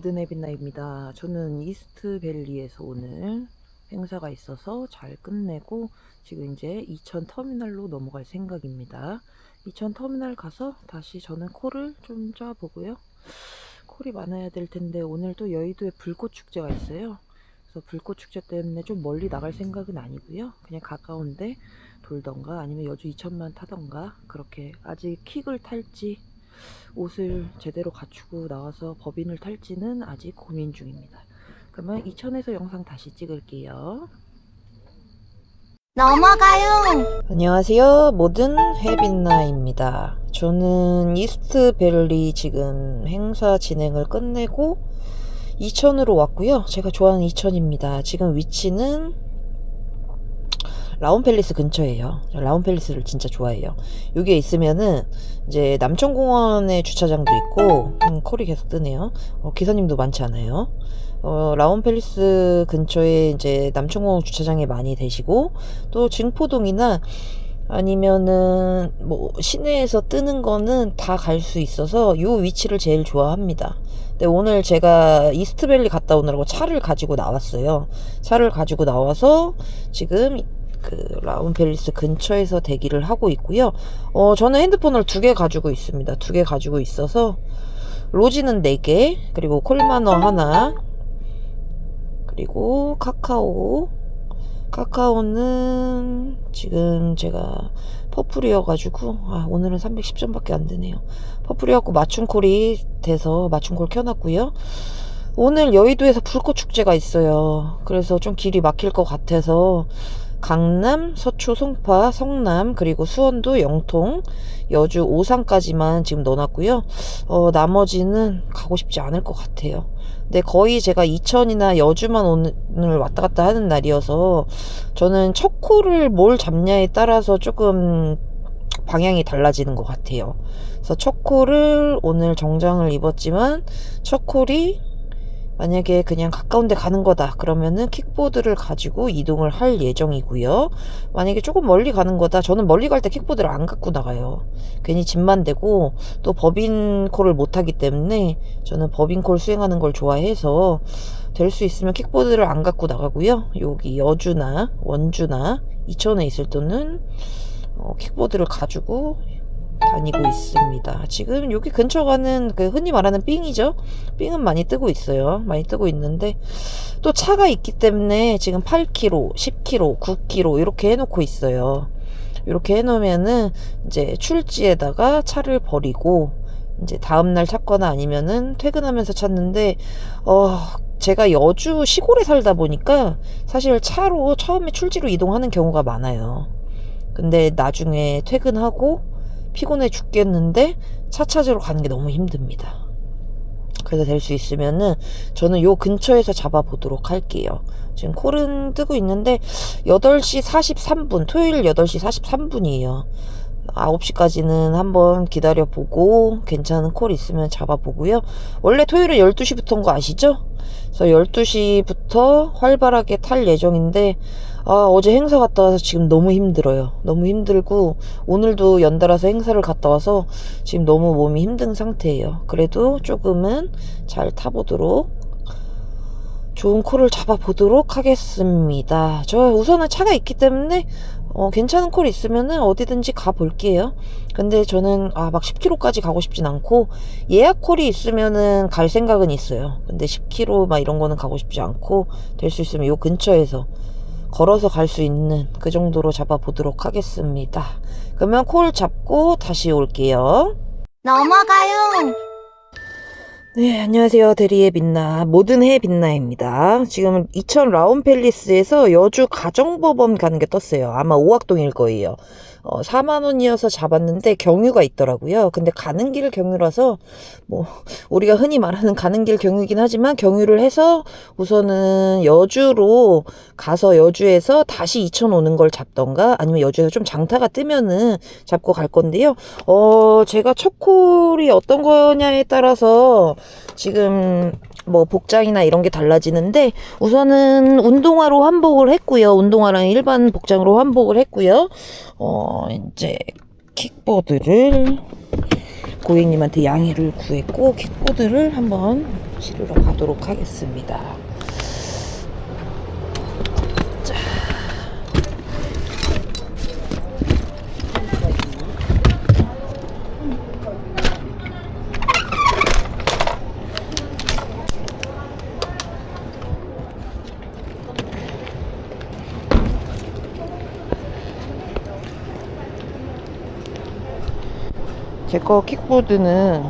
모든 에비나입니다. 저는 이스트밸리에서 오늘 행사가 있어서 잘 끝내고 지금 이제 이천 터미널로 넘어갈 생각입니다. 이천 터미널 가서 다시 저는 콜을 좀 짜보고요. 콜이 많아야 될 텐데 오늘 또 여의도에 불꽃 축제가 있어요. 그래서 불꽃 축제 때문에 좀 멀리 나갈 생각은 아니고요. 그냥 가까운데 돌던가 아니면 여주 이천만 타던가 그렇게 아직 킥을 탈지 옷을 제대로 갖추고 나와서 법인을 탈지는 아직 고민 중입니다. 그러면 이천에서 영상 다시 찍을게요. 넘어가요. 안녕하세요. 모든 해빈나입니다. 저는 이스트밸리 지금 행사 진행을 끝내고 이천으로 왔고요. 제가 좋아하는 이천입니다. 지금 위치는 라온팰리스 근처예요. 라온팰리스를 진짜 좋아해요. 여기에 있으면은 이제 남천공원에 주차장도 있고 콜이 계속 뜨네요. 기사님도 많지 않아요. 라온팰리스 근처에 이제 남천공원 주차장에 많이 되시고 또 증포동이나 아니면은 뭐 시내에서 뜨는 거는 다 갈 수 있어서 요 위치를 제일 좋아합니다. 근데 오늘 제가 이스트밸리 갔다 오느라고 차를 가지고 나왔어요. 차를 가지고 나와서 지금 그 라온팰리스 근처에서 대기를 하고 있고요. 저는 핸드폰을 2개 가지고 있습니다. 2개 가지고 있어서 로지는 4개, 그리고 콜마너 하나, 그리고 카카오는 지금 제가 퍼플이어가지고 오늘은 310점밖에 안 되네요. 퍼플이어갖고 맞춤콜이 돼서 맞춤콜 켜놨고요. 오늘 여의도에서 불꽃 축제가 있어요. 그래서 좀 길이 막힐 것 같아서 강남, 서초, 송파, 성남, 그리고 수원도 영통, 여주 오산까지만 지금 넣어놨고요. 나머지는 가고 싶지 않을 것 같아요. 근데 거의 제가 이천이나 여주만 오늘 왔다 갔다 하는 날이어서 저는 첫 콜을 뭘 잡냐에 따라서 조금 방향이 달라지는 것 같아요. 그래서 첫 콜을 오늘 정장을 입었지만 첫 콜이 만약에 그냥 가까운 데 가는 거다 그러면은 킥보드를 가지고 이동을 할 예정이고요. 만약에 조금 멀리 가는 거다, 저는 멀리 갈 때 킥보드를 안 갖고 나가요. 괜히 짐만 되고 또 법인콜을 못 하기 때문에 저는 법인콜 수행하는 걸 좋아해서 될 수 있으면 킥보드를 안 갖고 나가고요. 여기 여주나 원주나 이천에 있을 때는 킥보드를 가지고 다니고 있습니다. 지금 여기 근처 가는 그 흔히 말하는 삥이죠. 삥은 많이 뜨고 있어요. 많이 뜨고 있는데 또 차가 있기 때문에 지금 8km, 10km, 9km 이렇게 해놓고 있어요. 이렇게 해놓으면은 이제 출지에다가 차를 버리고 이제 다음날 찾거나 아니면은 퇴근하면서 찾는데 제가 여주 시골에 살다 보니까 사실 차로 처음에 출지로 이동하는 경우가 많아요. 근데 나중에 퇴근하고 피곤해 죽겠는데 차 찾으러 가는 게 너무 힘듭니다. 그래서 될 수 있으면은 저는 요 근처에서 잡아보도록 할게요. 지금 콜은 뜨고 있는데 8시 43분, 토요일 8시 43분이에요. 9시까지는 한번 기다려보고 괜찮은 콜 있으면 잡아보고요. 원래 토요일은 12시부터인 거 아시죠? 그래서 12시부터 활발하게 탈 예정인데 어제 행사 갔다 와서 지금 너무 힘들어요. 너무 힘들고 오늘도 연달아서 행사를 갔다 와서 지금 너무 몸이 힘든 상태예요. 그래도 조금은 잘 타보도록 좋은 콜을 잡아보도록 하겠습니다. 저 우선은 차가 있기 때문에 괜찮은 콜 있으면은 어디든지 가볼게요. 근데 저는 막 10km까지 가고 싶진 않고 예약 콜이 있으면은 갈 생각은 있어요. 근데 10km 막 이런 거는 가고 싶지 않고 될 수 있으면 요 근처에서 걸어서 갈 수 있는 그 정도로 잡아보도록 하겠습니다. 그러면 콜 잡고 다시 올게요. 넘어가요. 네, 안녕하세요. 대리의 빛나, 모든 해 빛나입니다. 지금 이천 라온팰리스에서 여주 가정법원 가는 게 떴어요. 아마 오학동일 거예요. 4만원이어서 잡았는데 경유가 있더라고요. 근데 가는 길 경유라서 뭐 우리가 흔히 말하는 가는 길 경유이긴 하지만 경유를 해서 우선은 여주로 가서 여주에서 다시 이천 오는 걸 잡던가 아니면 여주에서 좀 장타가 뜨면은 잡고 갈 건데요. 제가 첫 콜이 어떤 거냐에 따라서 지금 뭐 복장이나 이런 게 달라지는데 우선은 운동화로 환복을 했고요. 운동화랑 일반 복장으로 환복을 했고요. 이제 킥보드를 고객님한테 양해를 구했고 킥보드를 한번 실으러 가도록 하겠습니다. 자. 제 거 킥보드는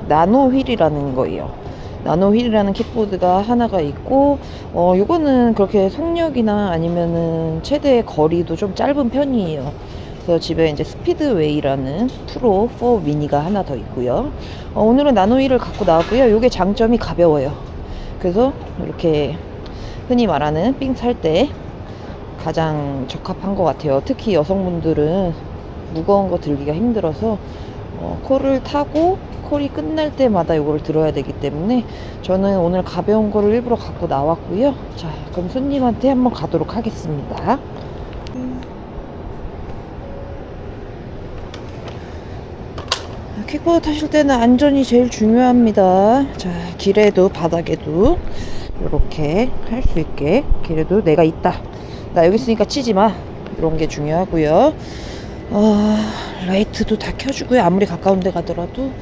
나노 휠이라는 거예요. 나노 휠이라는 킥보드가 하나가 있고, 요거는 그렇게 속력이나 아니면은 최대 거리도 좀 짧은 편이에요. 그래서 집에 이제 스피드웨이라는 프로 4 미니가 하나 더 있고요. 오늘은 나노 휠을 갖고 나왔고요. 요게 장점이 가벼워요. 그래서 이렇게 흔히 말하는 삥 살 때 가장 적합한 것 같아요. 특히 여성분들은 무거운 거 들기가 힘들어서 콜을 타고 콜이 끝날 때마다 이걸 들어야 되기 때문에 저는 오늘 가벼운 거를 일부러 갖고 나왔고요. 자, 그럼 손님한테 한번 가도록 하겠습니다. 킥보드 타실 때는 안전이 제일 중요합니다. 자, 길에도 바닥에도 이렇게 할 수 있게, 길에도 내가 있다, 나 여기 있으니까 치지 마, 이런 게 중요하고요. 라이트도 다 켜주고요. 아무리 가까운 데 가더라도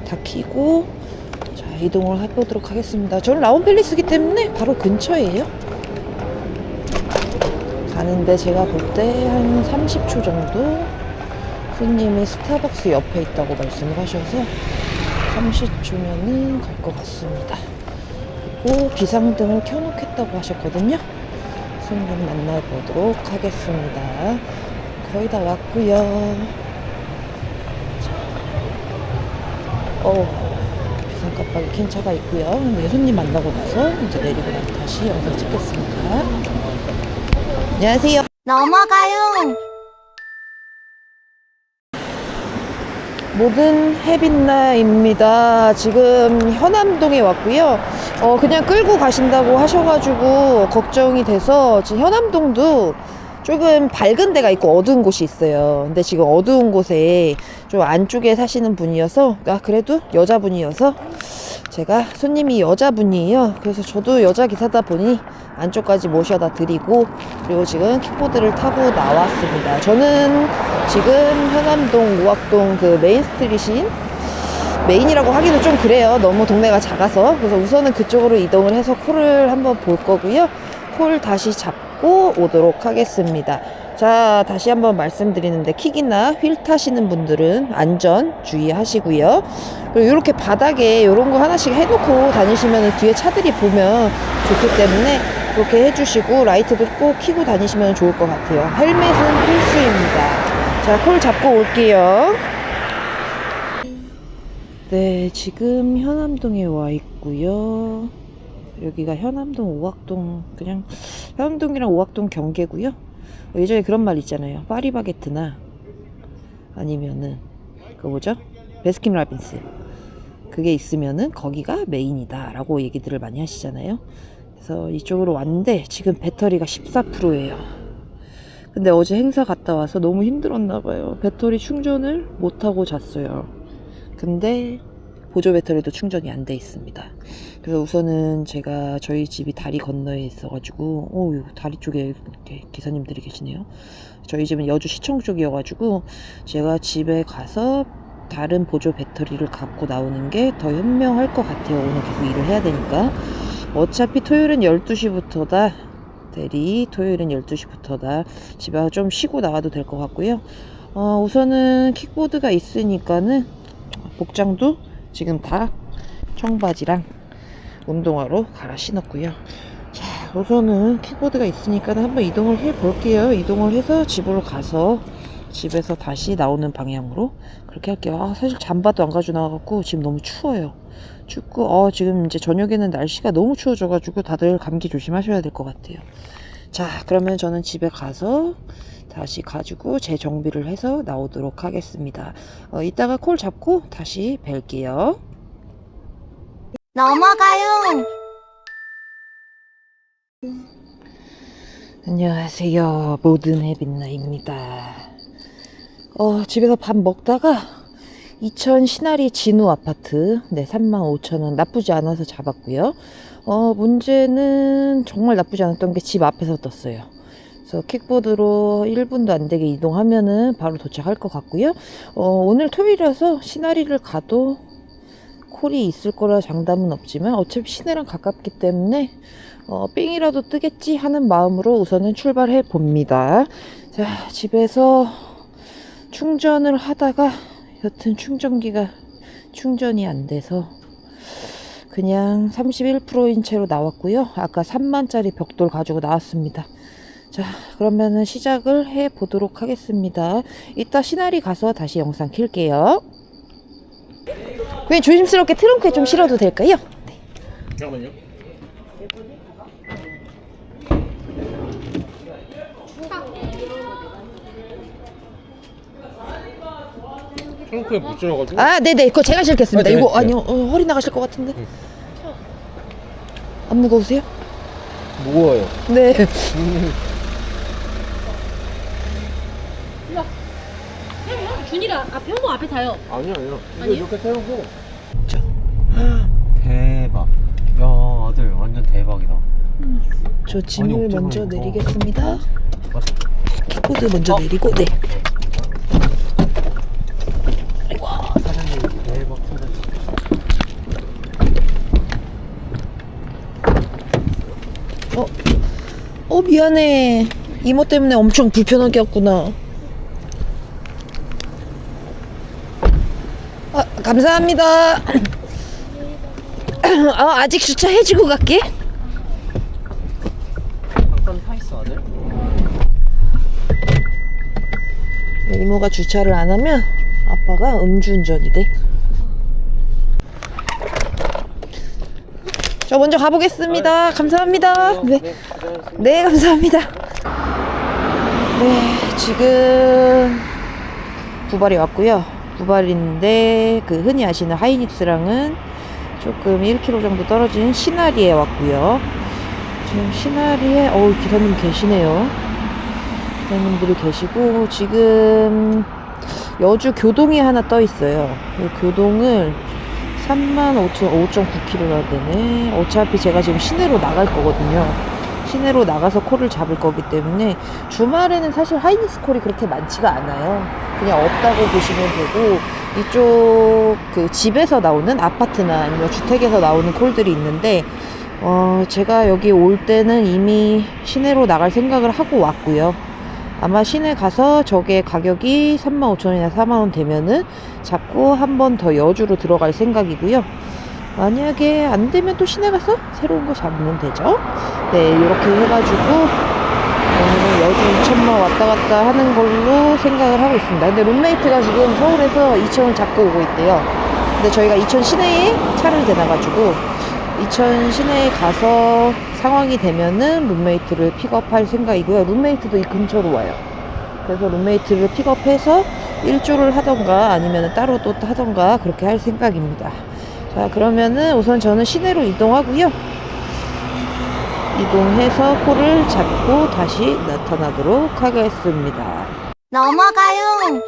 다 켜고, 자, 이동을 해보도록 하겠습니다. 저는 라운팰리스기 때문에 바로 근처예요. 가는데 제가 볼 때 한 30초 정도, 손님이 스타벅스 옆에 있다고 말씀을 하셔서 30초면은 갈 것 같습니다. 그리고 비상등을 켜놓겠다고 하셨거든요. 손님 만나보도록 하겠습니다. 거의 다 왔고요. 비상 깜빡이 켠 차가 있고요. 네, 손님 만나고 나서 이제 내리고 나서 다시 영상 찍겠습니다. 안녕하세요. 넘어가요. 모든 해빛나입니다. 지금 현암동에 왔고요. 그냥 끌고 가신다고 하셔가지고 걱정이 돼서, 지금 현암동도 조금 밝은 데가 있고 어두운 곳이 있어요. 근데 지금 어두운 곳에 좀 안쪽에 사시는 분이어서, 그래도 여자분이어서, 제가 손님이 여자분이에요. 그래서 저도 여자 기사다 보니 안쪽까지 모셔다 드리고, 그리고 지금 킥보드를 타고 나왔습니다. 저는 지금 현암동 우악동 그 메인 스트릿인, 메인이라고 하기도 좀 그래요. 너무 동네가 작아서. 그래서 우선은 그쪽으로 이동을 해서 콜을 한번 볼 거고요. 콜 다시 잡고 오도록 하겠습니다. 자, 다시 한번 말씀드리는데, 킥이나 휠 타시는 분들은 안전 주의하시고요. 그리고 이렇게 바닥에 이런 거 하나씩 해놓고 다니시면 뒤에 차들이 보면 좋기 때문에 그렇게 해주시고, 라이트도 꼭 켜고 다니시면 좋을 것 같아요. 헬멧은 필수입니다. 자, 콜 잡고 올게요. 네, 지금 현암동에 와 있고요. 여기가 현암동 오악동, 그냥 현암동이랑 오악동 경계고요. 예전에 그런 말 있잖아요. 파리바게트나 아니면은 그 뭐죠? 베스킨라빈스, 그게 있으면은 거기가 메인이다 라고 얘기들을 많이 하시잖아요. 그래서 이쪽으로 왔는데 지금 배터리가 14%예요 근데 어제 행사 갔다 와서 너무 힘들었나 봐요. 배터리 충전을 못하고 잤어요. 근데 보조 배터리도 충전이 안 돼 있습니다. 그래서 우선은 제가, 저희 집이 다리 건너에 있어가지고, 다리 쪽에 이렇게 기사님들이 계시네요. 저희 집은 여주 시청 쪽이어가지고 제가 집에 가서 다른 보조 배터리를 갖고 나오는 게 더 현명할 것 같아요. 오늘 계속 일을 해야 되니까. 어차피 토요일은 12시부터다. 대리 토요일은 12시부터다. 집에 와서 좀 쉬고 나와도 될 것 같고요. 우선은 킥보드가 있으니까는 복장도 지금 다 청바지랑 운동화로 갈아 신었고요. 자, 우선은 킥보드가 있으니까 한번 이동을 해 볼게요. 이동을 해서 집으로 가서 집에서 다시 나오는 방향으로 그렇게 할게요. 사실 잠바도 안 가지고 나와갖고 지금 너무 추워요. 춥고, 지금 이제 저녁에는 날씨가 너무 추워져가지고 다들 감기 조심하셔야 될 것 같아요. 자, 그러면 저는 집에 가서 다시 가지고 재정비를 해서 나오도록 하겠습니다. 이따가 콜 잡고 다시 뵐게요. 넘어가요. 안녕하세요. 모든 해빛나입니다. 집에서 밥 먹다가 이천 신아리 진우 아파트. 네, 35,000원. 나쁘지 않아서 잡았고요. 문제는 정말 나쁘지 않았던 게 집 앞에서 떴어요. 그래서 킥보드로 1분도 안 되게 이동하면은 바로 도착할 것 같고요. 오늘 토요일이라서 신아리를 가도 콜이 있을 거라 장담은 없지만 어차피 시내랑 가깝기 때문에 삥이라도 뜨겠지 하는 마음으로 우선은 출발해 봅니다. 자, 집에서 충전을 하다가 여튼 충전기가 충전이 안 돼서 그냥 31%인 채로 나왔고요. 아까 3만짜리 벽돌 가지고 나왔습니다. 자, 그러면은 시작을 해 보도록 하겠습니다. 이따 시나리 가서 다시 영상 킬게요. 그냥 조심스럽게 트렁크에 좀 실어도 될까요? 네. 잠깐만요. 트렁크에 못 실어가지고. 아, 네네. 그거 제가 실겠습니다. 네, 이거 네. 아니요. 허리 나가실 것 같은데. 응. 안 무거우세요? 무거워요. 네. 준이가 현모 앞에 타요. 아니야. 이거 아니에요? 이렇게 태우고. 대박. 야, 아들 완전 대박이다. 저 짐을 아니, 먼저 없잖아요. 내리겠습니다. 킥보드 먼저 내리고, 네. 사장님 대박 사장님. 미안해. 이모 때문에 엄청 불편하게 왔구나. 감사합니다. 아직 주차해주고 갈게. 잠깐 타 있어 아들. 이모가 주차를 안 하면 아빠가 음주운전이 돼. 저 먼저 가보겠습니다. 감사합니다. 네. 네, 감사합니다. 네, 지금 부발이 왔고요. 부발인데 그 흔히 아시는 하이닉스랑은 조금 1km 정도 떨어진 신아리에 왔고요. 지금 신아리에 기사님 계시네요. 기사님들이 계시고 지금 여주 교동이 하나 떠 있어요. 이 교동을 35,000, 5.9km나 되네. 어차피 제가 지금 시내로 나갈 거거든요. 시내로 나가서 콜을 잡을 거기 때문에 주말에는 사실 하이닉스 콜이 그렇게 많지가 않아요. 그냥 없다고 보시면 되고 이쪽 그 집에서 나오는 아파트나 아니면 주택에서 나오는 콜들이 있는데 제가 여기 올 때는 이미 시내로 나갈 생각을 하고 왔고요. 아마 시내 가서 저게 가격이 35,000원이나 4만원 되면은 잡고 한 번 더 여주로 들어갈 생각이고요. 만약에 안 되면 또 시내 가서 새로운 거 잡으면 되죠. 네, 이렇게 해가지고 오늘은 여주 2천만 왔다 갔다 하는 걸로 생각을 하고 있습니다. 근데 룸메이트가 지금 서울에서 2천을 잡고 오고 있대요. 근데 저희가 이천 시내에 차를 대놔가지고 이천 시내에 가서 상황이 되면은 룸메이트를 픽업할 생각이고요. 룸메이트도 이 근처로 와요. 그래서 룸메이트를 픽업해서 일주를 하던가 아니면 따로 또 하던가 그렇게 할 생각입니다. 자, 그러면은 우선 저는 시내로 이동하고요. 이동해서 콜을 잡고 다시 나타나도록 하겠습니다. 넘어가요.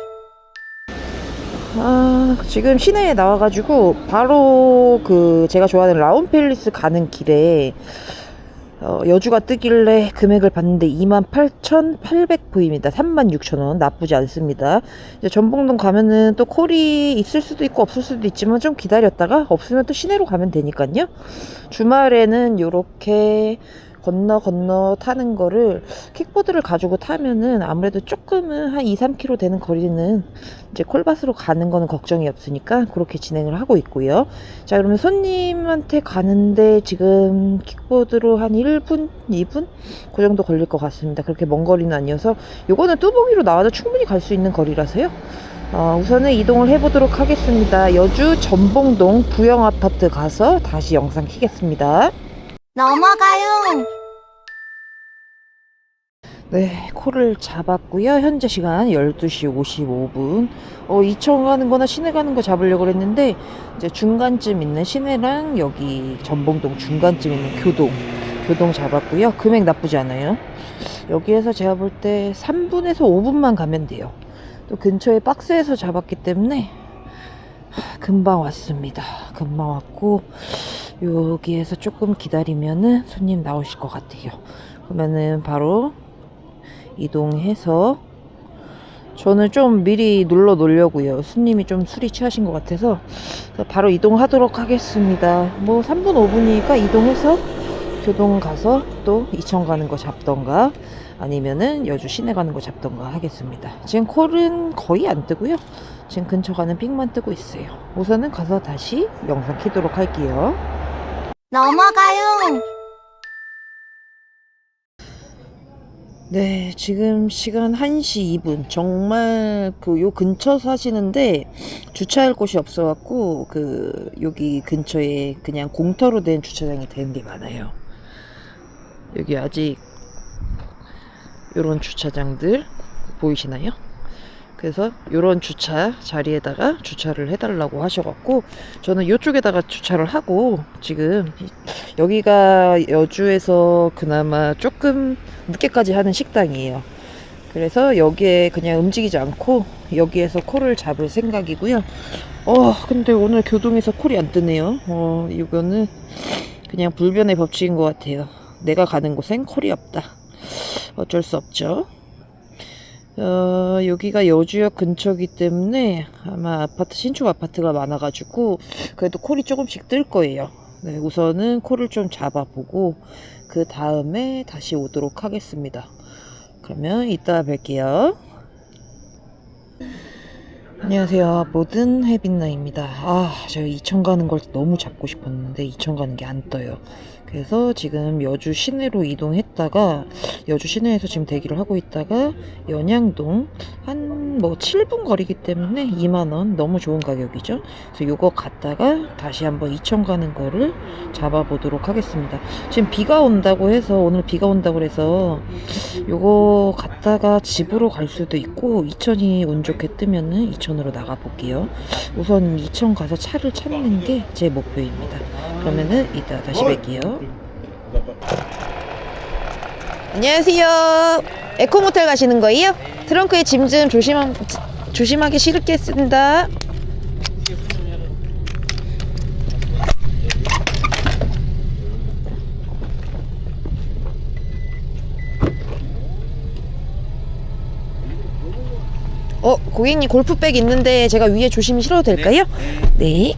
지금 시내에 나와가지고 바로 그 제가 좋아하는 라운팰리스 가는 길에 여주가 뜨길래 금액을 봤는데 28,800부입니다. 36,000원. 나쁘지 않습니다. 이제 전봉동 가면은 또 콜이 있을 수도 있고 없을 수도 있지만 좀 기다렸다가 없으면 또 시내로 가면 되니까요. 주말에는 요렇게 건너 타는 거를 킥보드를 가지고 타면은 아무래도 조금은 한 2-3km 되는 거리는 이제 콜밭으로 가는 거는 걱정이 없으니까 그렇게 진행을 하고 있고요. 자, 그러면 손님한테 가는데 지금 킥보드로 한 1분, 2분? 그 정도 걸릴 것 같습니다. 그렇게 먼 거리는 아니어서 요거는 뚜벅이로 나와도 충분히 갈 수 있는 거리라서요. 우선은 이동을 해보도록 하겠습니다. 여주 전봉동 부영아파트 가서 다시 영상 키겠습니다. 넘어가요. 네, 콜을 잡았고요. 현재 시간 12시 55분. 이천 가는 거나 시내 가는 거 잡으려고 그랬는데 이제 중간쯤 있는 시내랑 여기 전봉동 중간쯤 있는 교동 잡았고요. 금액 나쁘지 않아요. 여기에서 제가 볼 때 3분에서 5분만 가면 돼요. 또 근처에 박스에서 잡았기 때문에 금방 왔습니다. 금방 왔고 여기에서 조금 기다리면은 손님 나오실 것 같아요. 그러면은 바로 이동해서 저는 좀 미리 눌러 놓으려고요. 손님이 좀 술이 취하신 것 같아서 바로 이동하도록 하겠습니다. 뭐 3분 5분이니까 이동해서 교동 가서 또 이천 가는 거 잡던가 아니면은 여주 시내 가는 거 잡던가 하겠습니다. 지금 콜은 거의 안 뜨고요. 지금 근처 가는 픽만 뜨고 있어요. 우선은 가서 다시 영상 키도록 할게요. 넘어가요. 네, 지금 시간 1시 2분. 정말 요 근처 사시는데 주차할 곳이 없어갖고 여기 근처에 그냥 공터로 된 주차장이 되는 게 많아요. 여기 아직 요런 주차장들 보이시나요? 그래서 요런 주차 자리에다가 주차를 해달라고 하셔갖고 저는 요쪽에다가 주차를 하고 지금 여기가 여주에서 그나마 조금 늦게까지 하는 식당이에요. 그래서 여기에 그냥 움직이지 않고 여기에서 콜을 잡을 생각이고요. 근데 오늘 교동에서 콜이 안 뜨네요. 이거는 그냥 불변의 법칙인 것 같아요. 내가 가는 곳엔 콜이 없다. 어쩔 수 없죠. 여기가 여주역 근처이기 때문에 아마 신축 아파트가 많아가지고 그래도 콜이 조금씩 뜰 거예요. 네, 우선은 콜을 좀 잡아보고 그 다음에 다시 오도록 하겠습니다. 그러면 이따 뵐게요. 안녕하세요. 모든 해빛나입니다. 제가 이천 가는 걸 너무 잡고 싶었는데 이천 가는 게 안 떠요. 그래서 지금 여주 시내로 이동했다가 여주 시내에서 지금 대기를 하고 있다가 연양동 한 7분 거리기 때문에 2만원 너무 좋은 가격이죠. 그래서 요거 갔다가 다시 한번 이천 가는 거를 잡아보도록 하겠습니다. 지금 비가 온다고 해서 오늘 비가 온다고 해서 요거 갔다가 집으로 갈 수도 있고 이천이 운 좋게 뜨면은 이천으로 나가 볼게요. 우선 이천 가서 차를 찾는 게 제 목표입니다. 그러면은 이따 다시 뵐게요. 안녕하세요. 에코모텔 가시는 거예요? 트렁크에 짐 좀 조심하게 실겠습니다. 고객님 골프백 있는데 제가 위에 조심히 실어도 될까요? 네.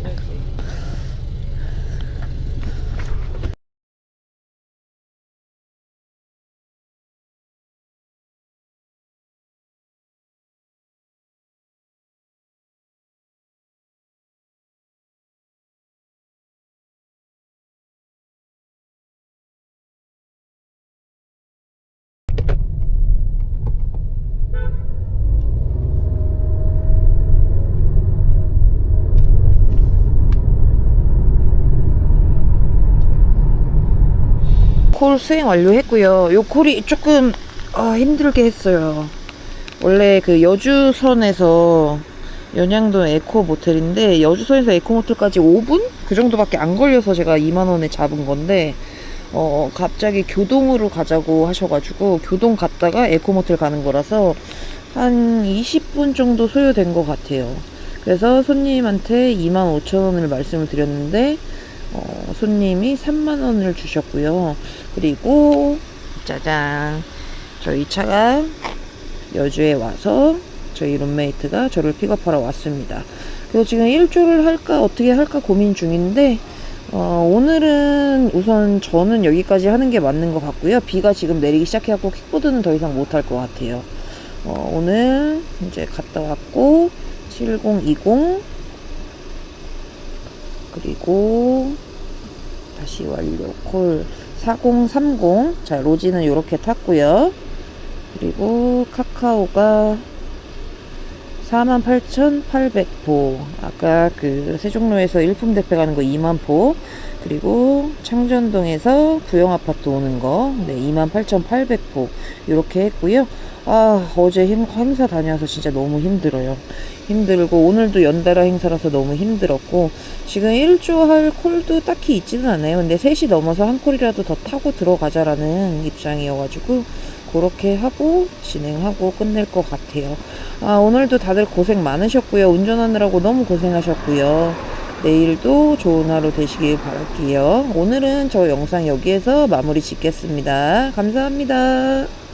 콜 수행 완료했고요. 요 콜이 조금 힘들게 했어요. 원래 그 여주선에서 연양동 에코 모텔인데 여주선에서 에코 모텔까지 5분? 그 정도밖에 안 걸려서 제가 2만원에 잡은 건데 갑자기 교동으로 가자고 하셔가지고 교동 갔다가 에코 모텔 가는 거라서 한 20분 정도 소요된 것 같아요. 그래서 손님한테 25,000원을 말씀을 드렸는데 손님이 3만원을 주셨고요. 그리고 짜잔, 저희 차가 여주에 와서 저희 룸메이트가 저를 픽업하러 왔습니다. 그래서 지금 일조를 할까 어떻게 할까 고민 중인데 오늘은 우선 저는 여기까지 하는 게 맞는 것 같고요. 비가 지금 내리기 시작해갖고 킥보드는 더 이상 못 할 것 같아요. 오늘 이제 갔다 왔고 7020 그리고 다시 완료 콜 4030. 자, 로지는 이렇게 탔고요. 그리고 카카오가 48,800포. 아까 그 세종로에서 일품 대패 가는 거 2만포. 그리고 창전동에서 부영아파트 오는 거 28,800포 이렇게 했고요. 어제 행사 다녀와서 진짜 너무 힘들어요. 힘들고 오늘도 연달아 행사라서 너무 힘들었고 지금 일조할 콜도 딱히 있지는 않아요. 근데 3시 넘어서 한 콜이라도 더 타고 들어가자라는 입장이어가지고 그렇게 하고 진행하고 끝낼 것 같아요. 오늘도 다들 고생 많으셨고요. 운전하느라고 너무 고생하셨고요. 내일도 좋은 하루 되시길 바랄게요. 오늘은 저 영상 여기에서 마무리 짓겠습니다. 감사합니다.